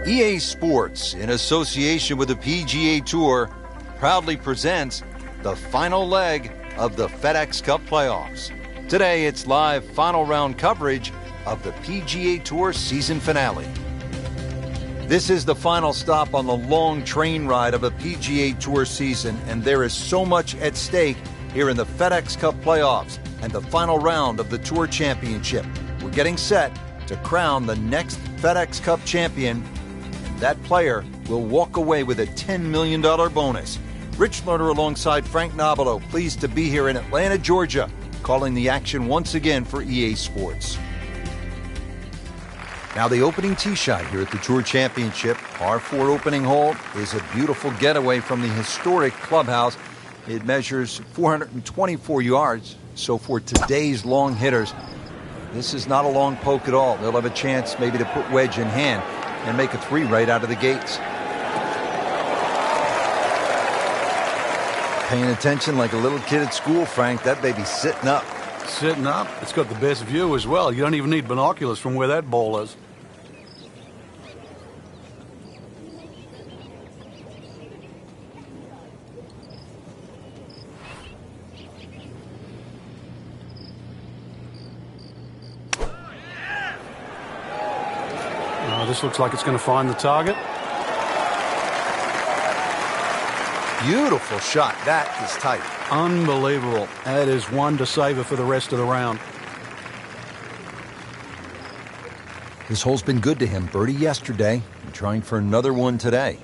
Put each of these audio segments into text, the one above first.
EA Sports, in association with the PGA Tour, proudly presents the final leg of the FedEx Cup playoffs. Today, it's live final round coverage of the PGA Tour season finale. This is the final stop on the long train ride of a PGA Tour season, and there is so much at stake here in the FedEx Cup playoffs and the final round of the Tour Championship. We're getting set to crown the next FedEx Cup champion. That player will walk away with a $10 million bonus. Rich Lerner alongside Frank Nobilo, pleased to be here in Atlanta, Georgia, calling the action once again for EA Sports. Now the opening tee shot here at the Tour Championship, par 4 opening hole, is a beautiful getaway from the historic clubhouse. It measures 424 yards, so for today's long hitters, this is not a long poke at all. They'll have a chance maybe to put wedge in hand and make a 3 right out of the gates. Paying attention like a little kid at school, Frank. That baby's sitting up. Sitting up? It's got the best view as well. You don't even need binoculars from where that ball is. This looks like it's going to find the target. Beautiful shot. That is tight. Unbelievable. That is one to savor for the rest of the round. This hole's been good to him. Birdie yesterday and trying for another one today.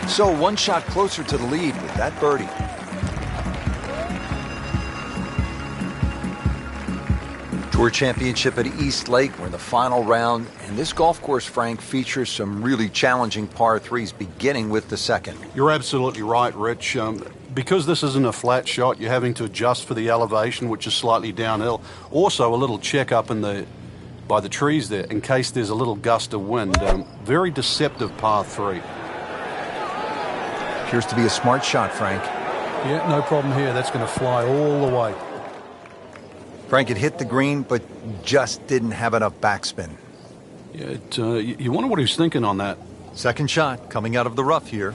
So one shot closer to the lead with that birdie. Tour Championship at East Lake. We're in the final round. And this golf course, Frank, features some really challenging par 3s, beginning with the second. You're absolutely right, Rich. Because this isn't a flat shot, you're having to adjust for the elevation, which is slightly downhill. Also, a little check up by the trees there in case there's a little gust of wind. Very deceptive par 3. Appears to be a smart shot, Frank. Yeah, no problem here. That's going to fly all the way. Frank, it hit the green, but just didn't have enough backspin. Yeah, you wonder what he's thinking on that. Second shot coming out of the rough here.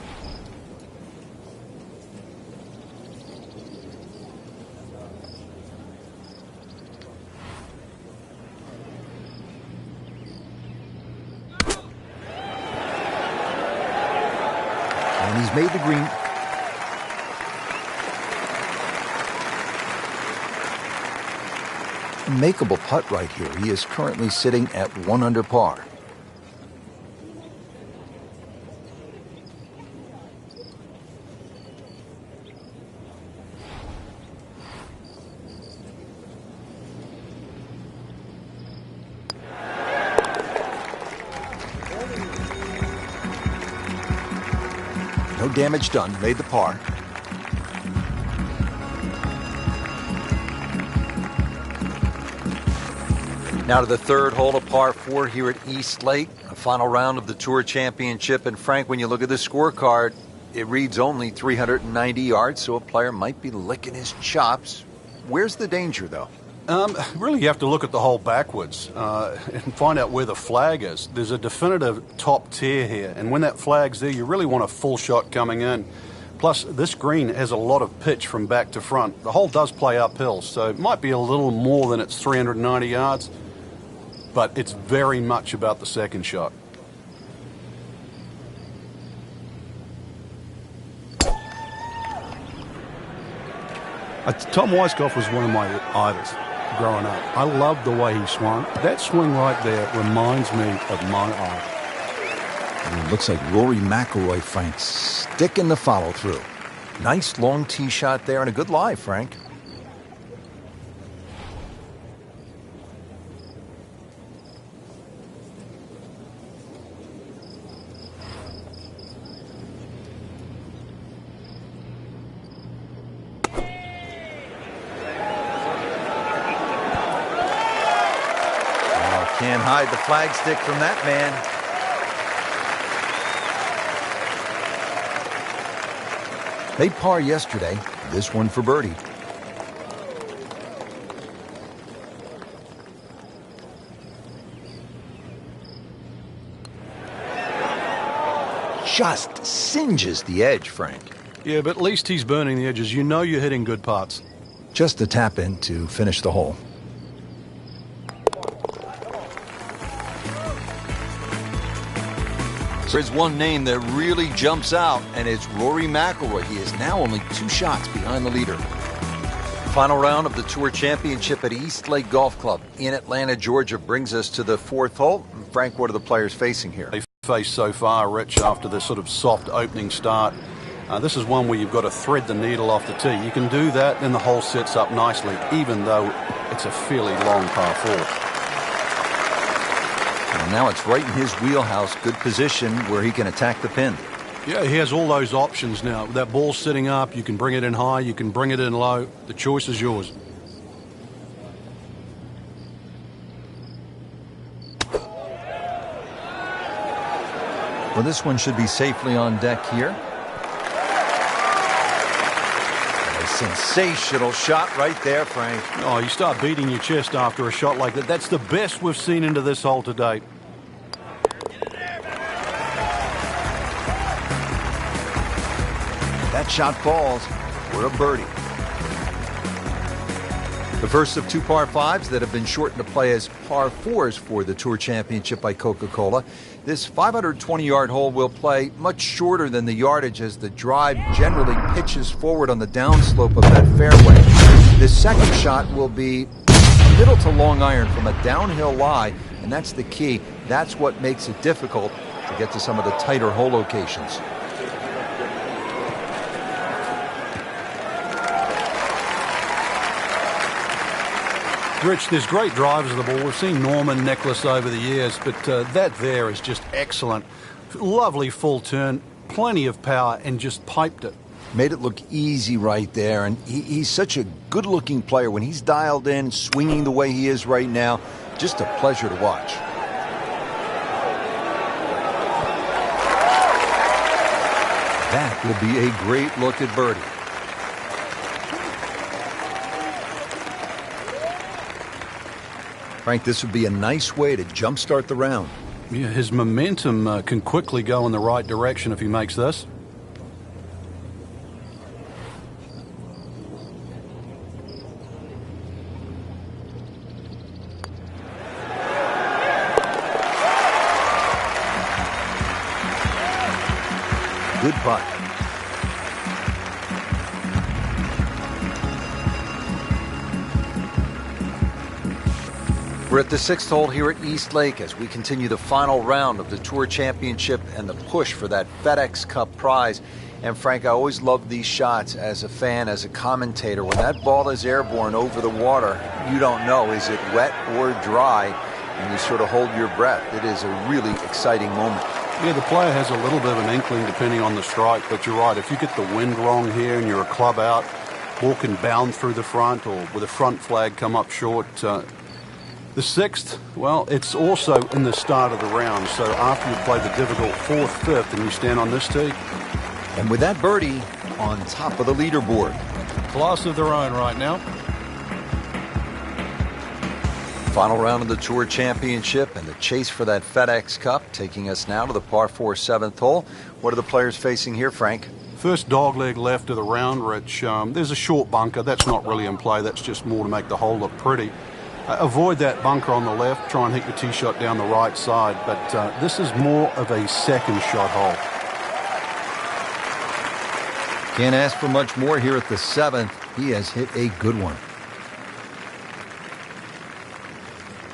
And he's made the green. Makeable putt right here. He is currently sitting at 1 under par. No damage done. Made the par. Now to the third hole of par 4 here at East Lake, a final round of the Tour Championship. And Frank, when you look at the scorecard, it reads only 390 yards, so a player might be licking his chops. Where's the danger, though? Really, you have to look at the hole backwards and find out where the flag is. There's a definitive top tier here, and when that flag's there, you really want a full shot coming in. Plus, this green has a lot of pitch from back to front. The hole does play uphill, so it might be a little more than its 390 yards. But it's very much about the second shot. Tom Weiskopf was one of my idols growing up. I loved the way he swung. That swing right there reminds me of my idol. It looks like Rory McIlroy, Frank, sticking the follow-through. Nice long tee shot there and a good lie, Frank. Can't hide the flagstick from that man. Made par yesterday. This one for birdie. Just singes the edge, Frank. Yeah, but at least he's burning the edges. You know you're hitting good putts. Just a tap in to finish the hole. There's one name that really jumps out, and it's Rory McIlroy. He is now only 2 shots behind the leader. Final round of the Tour Championship at East Lake Golf Club in Atlanta, Georgia brings us to the 4th hole. Frank, what are the players facing here? They face so far, Rich, after this sort of soft opening start. This is one where you've got to thread the needle off the tee. You can do that, then the hole sets up nicely, even though it's a fairly long par 4. And now it's right in his wheelhouse, good position where he can attack the pin. Yeah, he has all those options now. That ball's sitting up, you can bring it in high, you can bring it in low. The choice is yours. Well, this one should be safely on deck here. A sensational shot right there, Frank. Oh, you start beating your chest after a shot like that. That's the best we've seen into this hole to date. That shot falls for a birdie. The first of 2 par 5s that have been shortened to play as par 4s for the Tour Championship by Coca-Cola. This 520-yard hole will play much shorter than the yardage as the drive generally pitches forward on the downslope of that fairway. The second shot will be middle to long iron from a downhill lie, and that's the key. That's what makes it difficult to get to some of the tighter hole locations. Rich, there's great drivers of the ball. We've seen Norman, Nicholas over the years, but that there is just excellent. Lovely full turn, plenty of power, and just piped it. Made it look easy right there, and he's such a good-looking player. When he's dialed in, swinging the way he is right now, just a pleasure to watch. That will be a great look at birdie. Frank, this would be a nice way to jumpstart the round. Yeah, his momentum can quickly go in the right direction if he makes this. Good putt. We're at the 6th hole here at East Lake as we continue the final round of the Tour Championship and the push for that FedEx Cup prize. And Frank, I always love these shots as a fan, as a commentator. When that ball is airborne over the water, you don't know, is it wet or dry? And you sort of hold your breath. It is a really exciting moment. Yeah, the player has a little bit of an inkling depending on the strike, but you're right. If you get the wind wrong here and you're a club out, ball can bound through the front or with a front flag come up short. The 6th, well, it's also in the start of the round. So after you play the difficult 4th, 5th, and you stand on this tee. And with that birdie on top of the leaderboard. Class of their own right now. Final round of the Tour Championship and the chase for that FedEx Cup, taking us now to the par 4 7th hole. What are the players facing here, Frank? First dogleg left of the round, Rich. There's a short bunker. That's not really in play. That's just more to make the hole look pretty. Avoid that bunker on the left. Try and hit your tee shot down the right side. But this is more of a second shot hole. Can't ask for much more here at the 7th. He has hit a good one.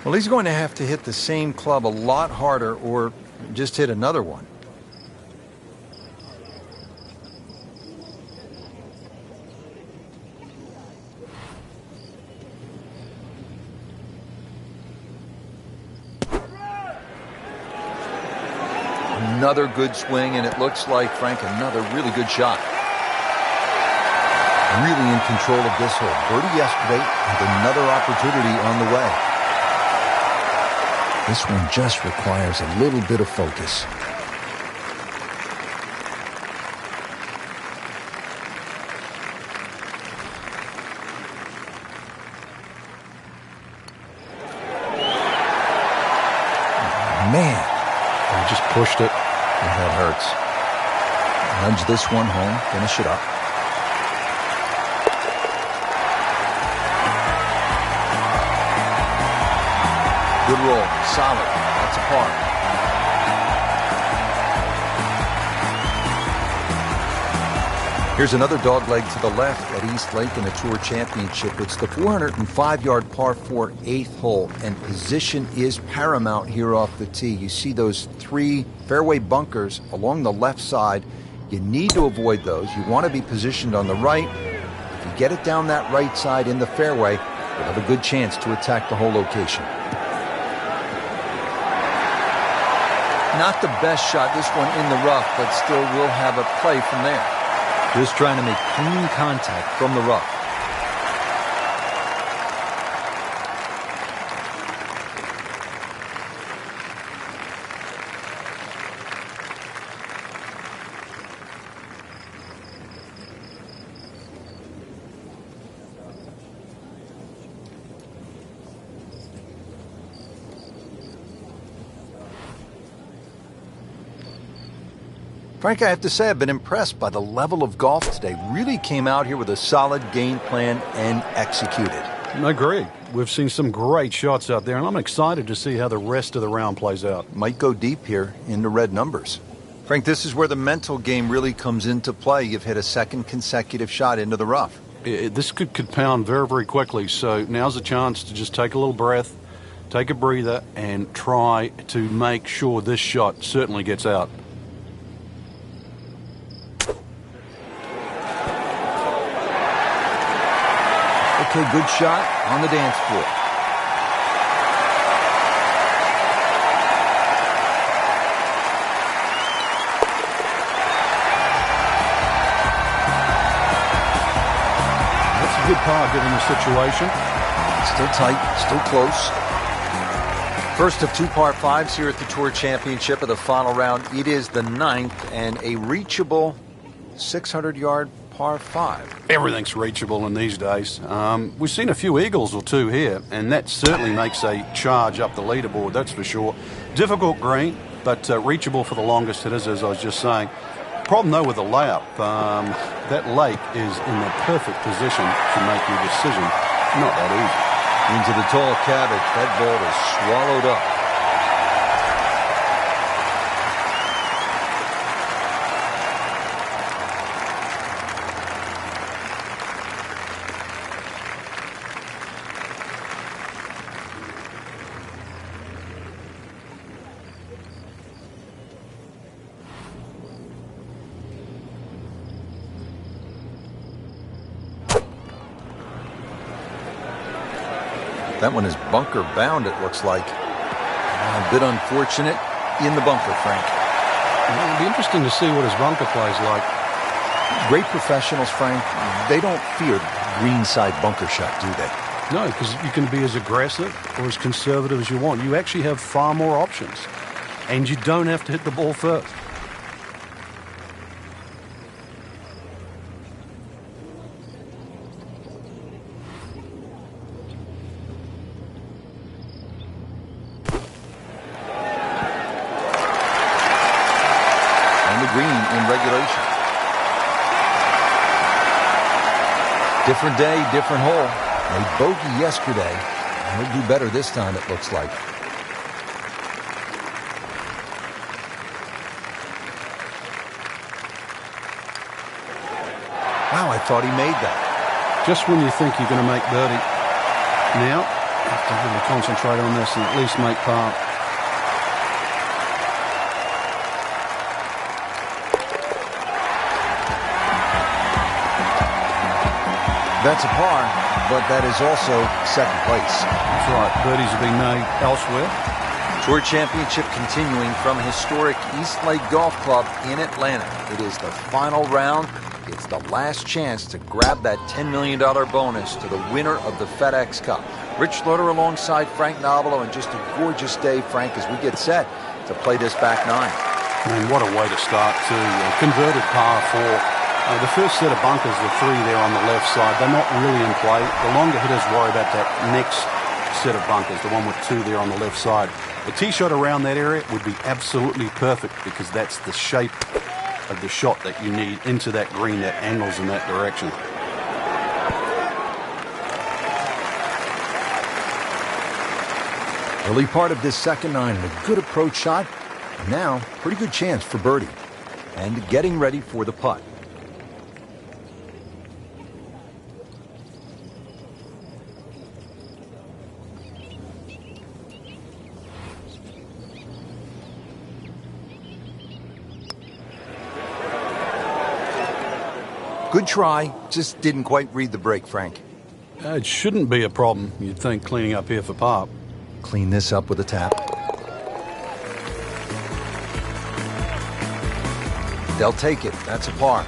Well, he's going to have to hit the same club a lot harder or just hit another one. Another good swing, and it looks like, Frank, another really good shot. Really in control of this hole. Birdie yesterday and another opportunity on the way. This one just requires a little bit of focus. Man. I just pushed it. Yeah, that hurts. Nudge this one home, finish it up. Good roll, solid, that's a par. Here's another dogleg to the left at East Lake in the Tour Championship. It's the 405-yard par 4 8th hole, and position is paramount here off the tee. You see those 3 fairway bunkers along the left side. You need to avoid those. You want to be positioned on the right. If you get it down that right side in the fairway, you'll have a good chance to attack the whole location. Not the best shot, this one in the rough, but still will have a play from there. Just trying to make clean contact from the rough. Frank, I have to say I've been impressed by the level of golf today. Really came out here with a solid game plan and executed. I agree. We've seen some great shots out there, and I'm excited to see how the rest of the round plays out. Might go deep here into red numbers. Frank, this is where the mental game really comes into play. You've hit a second consecutive shot into the rough. This could compound very, very quickly, so now's a chance to just take a little breath, take a breather, and try to make sure this shot certainly gets out. Okay, good shot on the dance floor. That's a good par given the situation. Still tight, still close. First of 2 par 5s here at the Tour Championship of the final round. It is the 9th and a reachable 600-yard par 5. Everything's reachable in these days. We've seen a few eagles or two here, and that certainly makes a charge up the leaderboard, that's for sure. Difficult green, but reachable for the longest hitters, as I was just saying. Problem, though, with the layup, that lake is in the perfect position to make your decision. Not that easy. Into the tall cabbage, that ball is swallowed up. That one is bunker bound, it looks like. A bit unfortunate in the bunker, Frank. It'll be interesting to see what his bunker plays like. Great professionals, Frank. They don't fear greenside bunker shot, do they? No, because you can be as aggressive or as conservative as you want. You actually have far more options. And you don't have to hit the ball first. Different day, different hole. Made bogey yesterday. He'll do better this time, it looks like. Wow, I thought he made that. Just when you think you're going to make birdie, now you have to really concentrate on this and at least make par. That's a par, but that is also second place. That's right. Birdies have been made elsewhere. Tour Championship continuing from historic East Lake Golf Club in Atlanta. It is the final round. it's the last chance to grab that $10 million bonus to the winner of the FedEx Cup. Rich Slaughter alongside Frank Nobilo, and just a gorgeous day, Frank, as we get set to play this back nine. And what a way to start, too. Converted par four. The first set of bunkers, the three there on the left side, they're not really in play. The longer hitters worry about that next set of bunkers, the one with two there on the left side. The tee shot around that area would be absolutely perfect because that's the shape of the shot that you need into that green that angles in that direction. Early part of this second nine, and a good approach shot. Now, pretty good chance for birdie. And getting ready for the putt. Good try, just didn't quite read the break, Frank. It shouldn't be a problem, you'd think, cleaning up here for par. Clean this up with a tap. They'll take it. That's a par.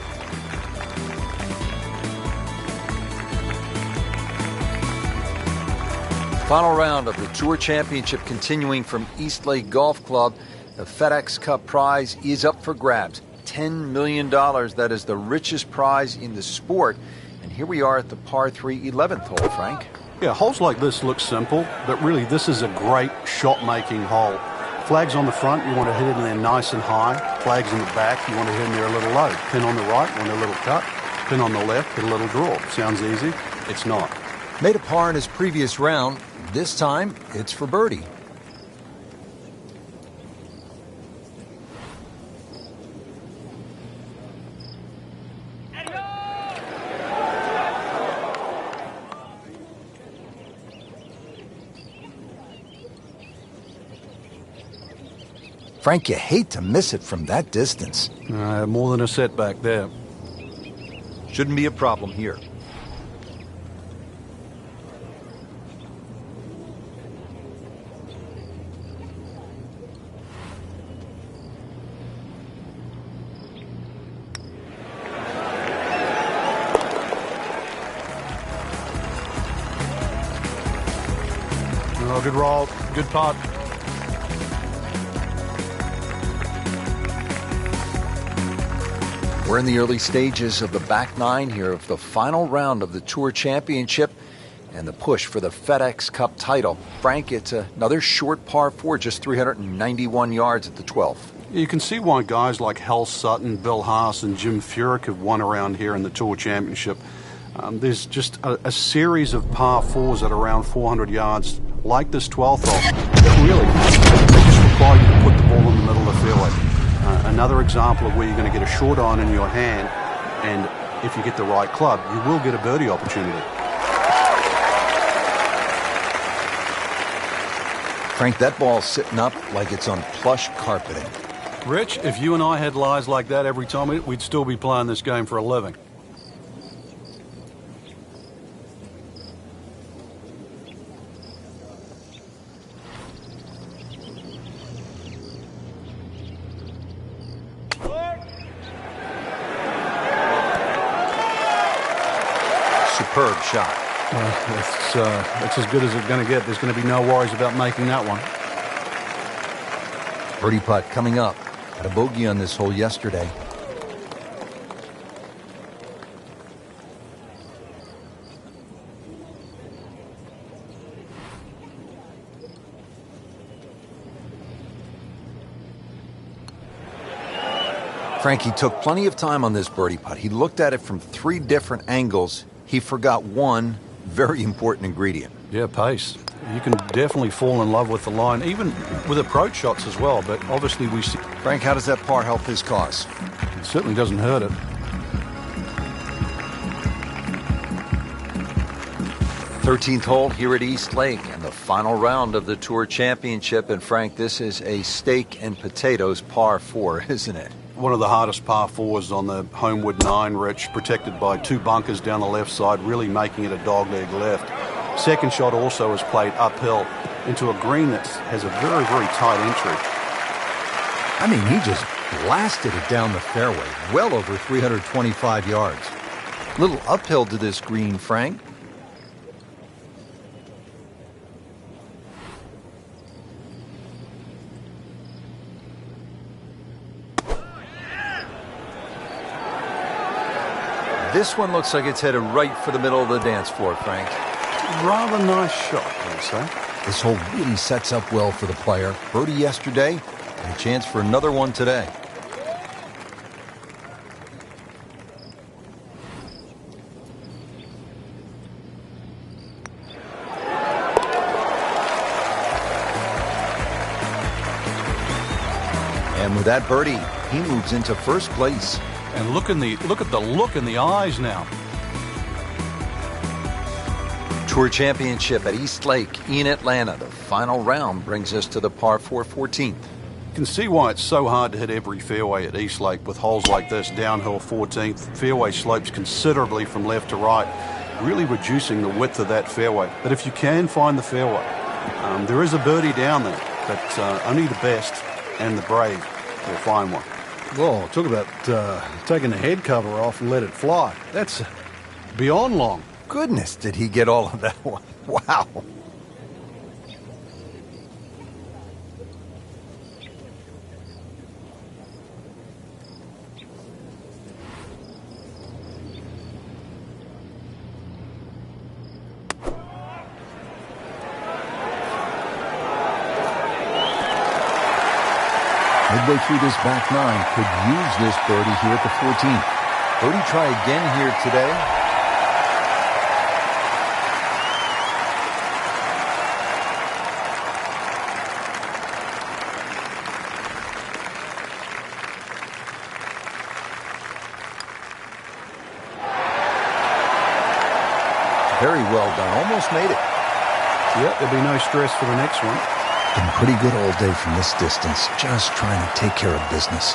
Final round of the Tour Championship continuing from Eastlake Golf Club. The FedEx Cup prize is up for grabs. $10 million. That is the richest prize in the sport. And here we are at the par 3 11th hole, Frank. Yeah, holes like this look simple, but really this is a great shot-making hole. Flags on the front, you want to hit it in there nice and high. Flags in the back, you want to hit in there a little low. Pin on the right, want a little cut. Pin on the left, hit a little draw. Sounds easy? It's not. Made a par in his previous round. This time, it's for birdie. Frank, you hate to miss it from that distance. More than a setback there. Shouldn't be a problem here. Oh, good roll, good putt. We're in the early stages of the back nine here of the final round of the Tour Championship and the push for the FedEx Cup title. Frank, it's another short par 4, just 391 yards at the 12th. You can see why guys like Hal Sutton, Bill Haas, and Jim Furyk have won around here in the Tour Championship. There's just a series of par 4s at around 400 yards, like this 12th hole. Really, they just require you to put the ball in the middle of the fairway. Another example of where you're going to get a short iron in your hand, and if you get the right club, you will get a birdie opportunity. Frank, that ball's sitting up like it's on plush carpeting. Rich, if you and I had lies like that every time, we'd still be playing this game for a living. Superb shot. That's as good as it's going to get. There's going to be no worries about making that one. Birdie putt coming up. Had a bogey on this hole yesterday. Frankie took plenty of time on this birdie putt. He looked at it from 3 different angles. He forgot one very important ingredient. Yeah, pace. You can definitely fall in love with the line, even with approach shots as well, but obviously we see... Frank, how does that par help his cause? It certainly doesn't hurt it. 13th hole here at East Lake and the final round of the Tour Championship. And Frank, this is a steak and potatoes par 4, isn't it? One of the hardest par 4s on the Homewood 9, Rich, protected by 2 bunkers down the left side, really making it a dogleg left. Second shot also is played uphill into a green that has a very, very tight entry. I mean, he just blasted it down the fairway, well over 325 yards. Little uphill to this green, Frank. This one looks like it's headed right for the middle of the dance floor, Frank. Rather nice shot, I would say. This hole really sets up well for the player. Birdie yesterday, and a chance for another one today. And with that birdie, he moves into first place. And look at the look in the eyes now. Tour Championship at East Lake in Atlanta. The final round brings us to the par 4 14th. You can see why it's so hard to hit every fairway at East Lake with holes like this, downhill 14th, fairway slopes considerably from left to right, really reducing the width of that fairway. But if you can find the fairway, there is a birdie down there, but only the best and the brave will find one. Whoa, talk about taking the head cover off and let it fly. That's beyond long. Goodness, did he get all of that one? Wow. Midway through this back nine, could use this birdie here at the 14th. Birdie try again here today. Very well done. Almost made it. Yep, there'll be no stress for the next one. Been pretty good all day from this distance, just trying to take care of business.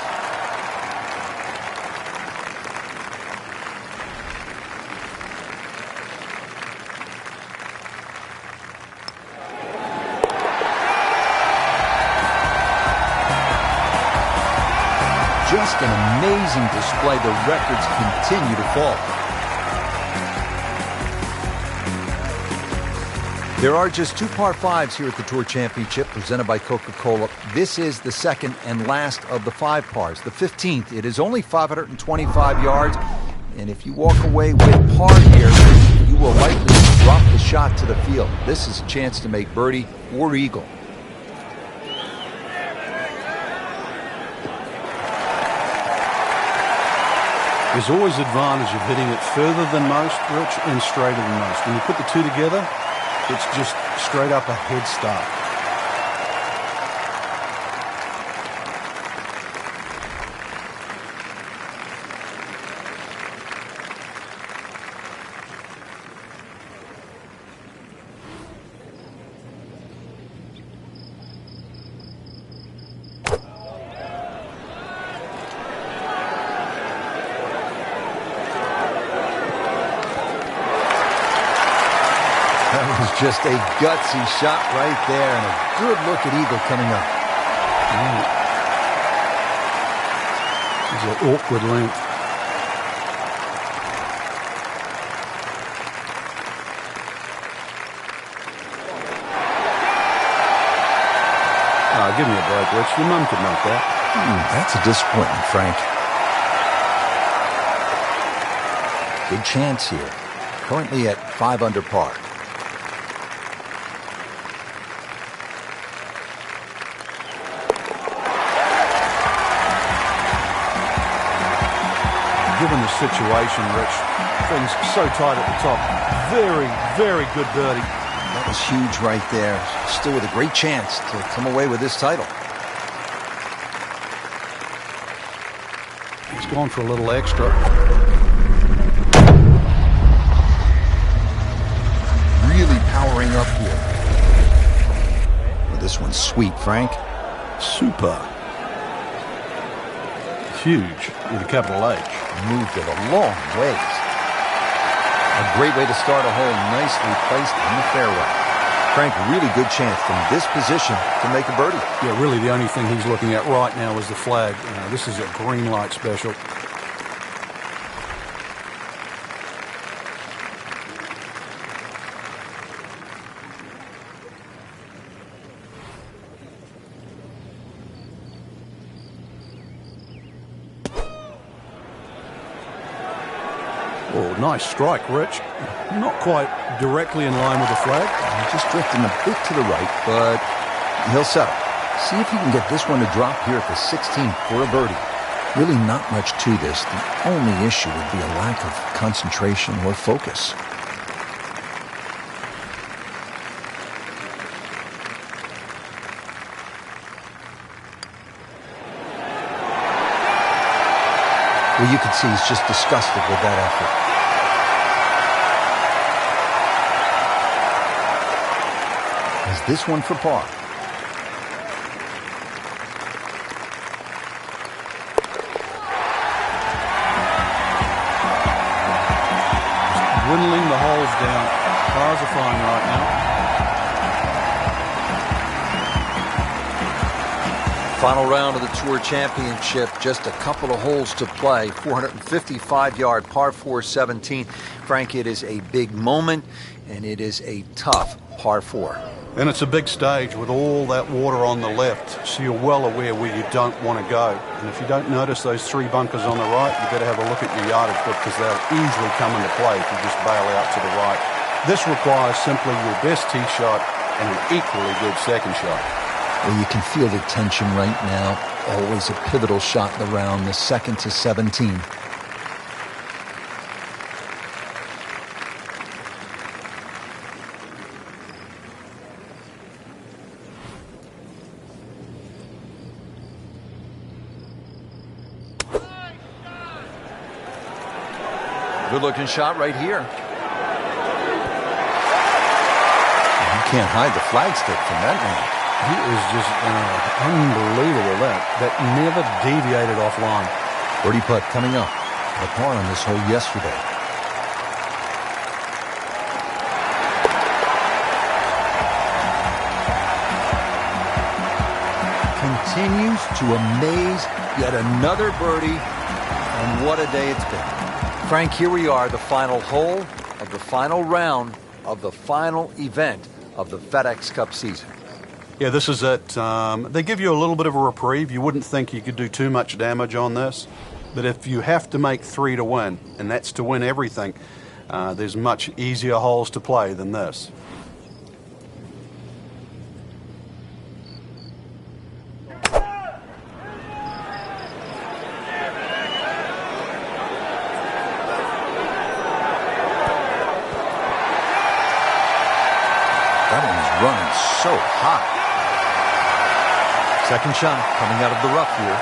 Just an amazing display. The records continue to fall. There are just two par fives here at the Tour Championship presented by Coca-Cola. This is the second and last of the 5 pars. The 15th, it is only 525 yards. And if you walk away with par here, you will likely drop the shot to the field. This is a chance to make birdie or eagle. There's always advantage of hitting it further than most, Rich, and straighter than most. When you put the two together, it's just straight up a head start. Just a gutsy shot right there, and a good look at eagle coming up. It's an awkward length. Oh, give me a break, Rich. Your mum could make that. That's a disappointment, Frank. Good chance here. Currently at 5 under par. Given the situation, Rich, things so tight at the top. Very, very good birdie. That was huge right there. Still with a great chance to come away with this title. He's gone for a little extra. Really powering up here. Well, this one's sweet, Frank. Super. Huge with a capital H. Moved it a long ways. A great way to start a hole, nicely placed in the fairway. Frank, really good chance from this position to make a birdie. Yeah, really the only thing he's looking at right now is the flag. This is a green light special. Oh, nice strike, Rich. Not quite directly in line with the flag. Just drifting a bit to the right, but he'll settle. See if he can get this one to drop here at the 16th for a birdie. Really not much to this. The only issue would be a lack of concentration or focus. Well, you can see he's just disgusted with that effort. Has this one for par. Dwindling the holes down. Cars are flying right now. Final round of the Tour Championship, just a couple of holes to play. 455-yard par 4 17. Frank, it is a big moment, and it is a tough par 4. And it's a big stage with all that water on the left, so you're well aware where you don't want to go. And if you don't notice those 3 bunkers on the right, you better have a look at your yardage book, because they'll easily come into play if you just bail out to the right. This requires simply your best tee shot and an equally good second shot. Well, you can feel the tension right now. Always a pivotal shot in the round, the 2nd to 17. Good-looking shot right here. You can't hide the flagstick from that man. He is just unbelievable. That never deviated offline. Birdie putt coming up. The par on this hole yesterday. Continues to amaze. Yet another birdie. And what a day it's been. Frank, here we are, the final hole of the final round of the final event of the FedEx Cup season. Yeah, this is it. They give you a little bit of a reprieve. You wouldn't think you could do too much damage on this. But if you have to make 3 to win, and that's to win everything, there's much easier holes to play than this. That one's running so hot. Second shot coming out of the rough here.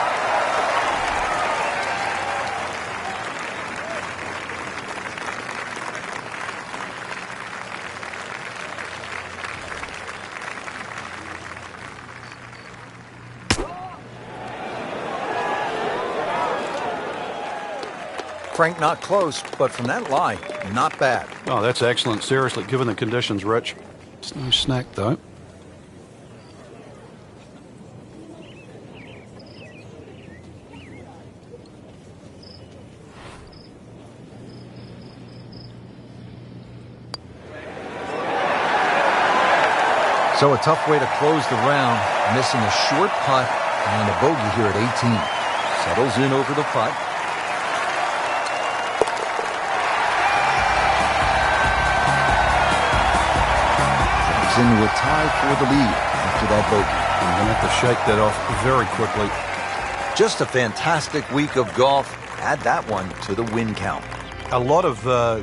Frank, not close, but from that lie, not bad. Oh, that's excellent. Seriously, given the conditions, Rich. It's no snack, though. So a tough way to close the round, missing a short putt and a bogey here at 18. Settles in over the putt. Comes into a tie for the lead after that bogey. I'm going to have to shake that off very quickly. Just a fantastic week of golf. Add that one to the win count. A lot of a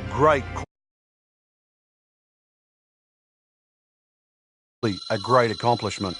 great accomplishment.